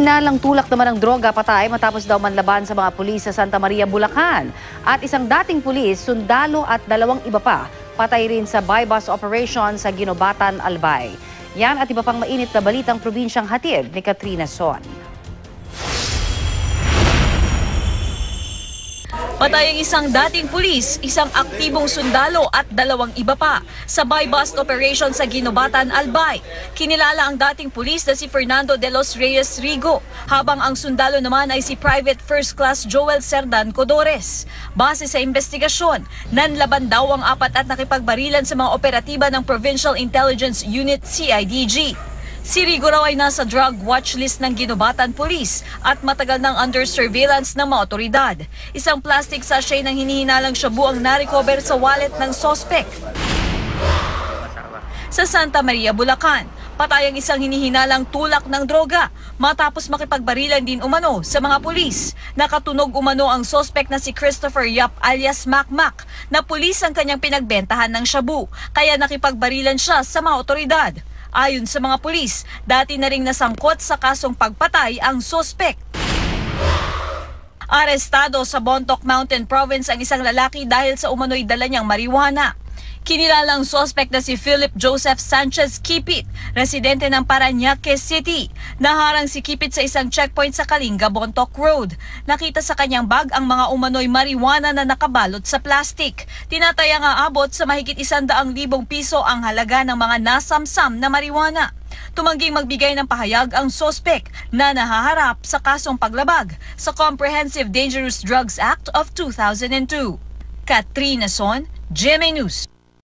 Hinalang tulak naman ng droga patay matapos daw manlaban sa mga pulis sa Santa Maria, Bulacan. At isang dating pulis, sundalo at 2 iba pa patay rin sa buy-bust operation sa Ginobatan, Albay. Yan at iba pang mainit na balitang probinsyang hatid ni Katrina Son. Patay ang isang dating pulis, isang aktibong sundalo at 2 iba pa sa buy-bust operation sa Ginobatan, Albay. Kinilala ang dating pulis na si Fernando de los Reyes Rigo, habang ang sundalo naman ay si Private First Class Joel Cerdan Codores. Base sa investigasyon, nanlaban daw ang 4 at nakipagbarilan sa mga operatiba ng Provincial Intelligence Unit CIDG. Si Rigo raw ay nasa drug watch list ng Ginobatan Police at matagal nang under surveillance ng mga otoridad. Isang plastic sachet ng hinihinalang shabu ang na-recover sa wallet ng sospek. Sa Santa Maria, Bulacan, patay ang isang hinihinalang tulak ng droga matapos makipagbarilan din umano sa mga pulis. Nakatunog umano ang sospek na si Christopher Yap alias Macmac na pulis ang kanyang pinagbentahan ng shabu, kaya nakipagbarilan siya sa mga otoridad. Ayon sa mga pulis, dati na ring nasangkot sa kasong pagpatay ang sospek. Arestado sa Bontoc Mountain Province ang isang lalaki dahil sa umano'y dala niyang marijuana. Kinilala ang sospek na si Philip Joseph Sanchez Kipit, residente ng Parañaque City. Naharang si Kipit sa isang checkpoint sa Kalinga, Bontoc Road. Nakita sa kanyang bag ang mga umano'y marijuana na nakabalot sa plastic. Tinatayang aabot sa mahigit 100,000 piso ang halaga ng mga nasamsam na marijuana. Tumangging magbigay ng pahayag ang sospek na nahaharap sa kasong paglabag sa Comprehensive Dangerous Drugs Act of 2002. Katrina Son, GMA News.